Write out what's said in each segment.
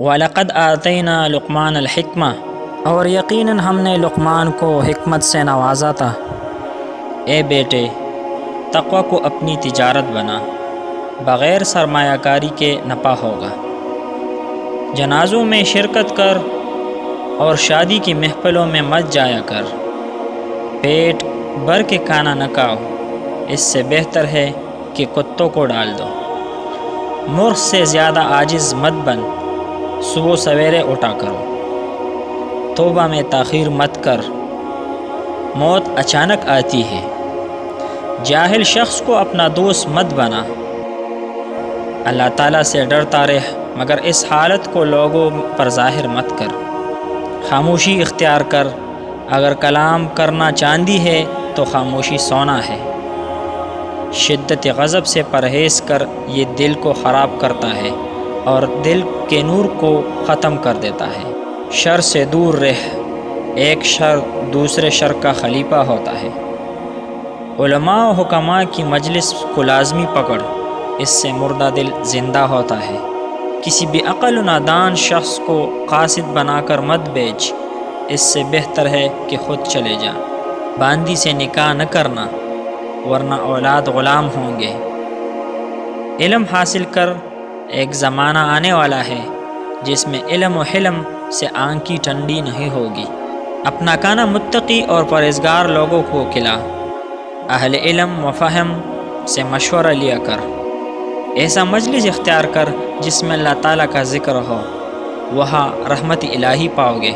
وَلَقَدْ آتَيْنَا لُقْمَانَ الْحِکْمَةَ، اور یقیناً ہم نے لقمان کو حکمت سے نوازا تھا۔ اے بیٹے، تقوی کو اپنی تجارت بنا، بغیر سرمایہ کاری کے نفع ہوگا۔ جنازوں میں شرکت کر اور شادی کی محفلوں میں مت جایا کر۔ پیٹ بھر کے کھانا نہ کھاؤ، اس سے بہتر ہے کہ کتوں کو ڈال دو۔ مرغ سے زیادہ عاجز مت بن، صبح سویرے اٹھا کرو۔ توبہ میں تاخیر مت کر، موت اچانک آتی ہے۔ جاہل شخص کو اپنا دوست مت بنا۔ اللہ تعالیٰ سے ڈرتا رہ، مگر اس حالت کو لوگوں پر ظاہر مت کر۔ خاموشی اختیار کر، اگر کلام کرنا چاندی ہے تو خاموشی سونا ہے۔ شدت غضب سے پرہیز کر، یہ دل کو خراب کرتا ہے اور دل کے نور کو ختم کر دیتا ہے۔ شر سے دور رہ، ایک شر دوسرے شر کا خلیفہ ہوتا ہے۔ علماء و حکماء کی مجلس کو لازمی پکڑ، اس سے مردہ دل زندہ ہوتا ہے۔ کسی بے عقل و نادان شخص کو قاصد بنا کر مت بیچ، اس سے بہتر ہے کہ خود چلے جا۔ باندی سے نکاح نہ کرنا، ورنہ اولاد غلام ہوں گے۔ علم حاصل کر، ایک زمانہ آنے والا ہے جس میں علم و حلم سے آنکھ کی ٹھنڈی نہیں ہوگی۔ اپنا کھانا متقی اور پرہیزگار لوگوں کو کھلا، اہل علم و فہم سے مشورہ لیا کر۔ ایسا مجلس اختیار کر جس میں اللہ تعالیٰ کا ذکر ہو، وہاں رحمت الہی پاؤ گے۔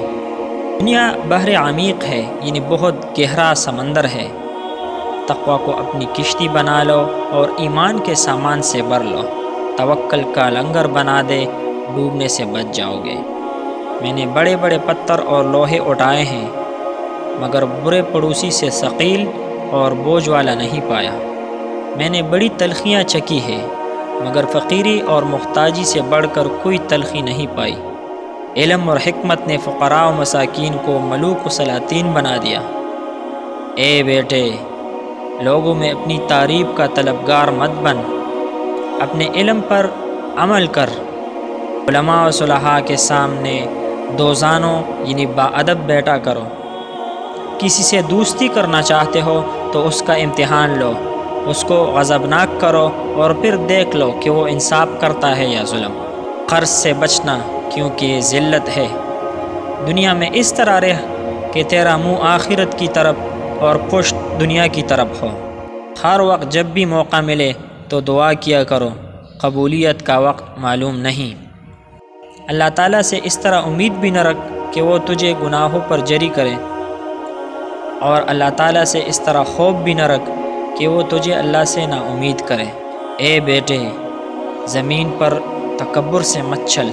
دنیا بحر عمیق ہے، یعنی بہت گہرا سمندر ہے۔ تقوی کو اپنی کشتی بنا لو اور ایمان کے سامان سے بھر لو۔ توکل کا لنگر بنا دے، ڈوبنے سے بچ جاؤ گے۔ میں نے بڑے بڑے پتھر اور لوہے اٹھائے ہیں، مگر برے پڑوسی سے ثقیل اور بوجھ والا نہیں پایا۔ میں نے بڑی تلخیاں چکھی ہے، مگر فقیری اور محتاجی سے بڑھ کر کوئی تلخی نہیں پائی۔ علم اور حکمت نے فقراء و مساکین کو ملوک و سلاطین بنا دیا۔ اے بیٹے، لوگوں میں اپنی تعریف کا طلبگار مت بن، اپنے علم پر عمل کر۔ علماء و صلحاء کے سامنے دوزانوں یعنی باادب بیٹھا کرو۔ کسی سے دوستی کرنا چاہتے ہو تو اس کا امتحان لو، اس کو غضبناک کرو اور پھر دیکھ لو کہ وہ انصاف کرتا ہے یا ظلم۔ قرض سے بچنا، کیونکہ یہ ذلت ہے۔ دنیا میں اس طرح رہ کہ تیرا منہ آخرت کی طرف اور پشت دنیا کی طرف ہو۔ ہر وقت جب بھی موقع ملے تو دعا کیا کرو، قبولیت کا وقت معلوم نہیں۔ اللہ تعالیٰ سے اس طرح امید بھی نہ رکھ کہ وہ تجھے گناہوں پر جری کرے، اور اللہ تعالیٰ سے اس طرح خوف بھی نہ رکھ کہ وہ تجھے اللہ سے نا امید کرے۔ اے بیٹے، زمین پر تکبر سے مت چل،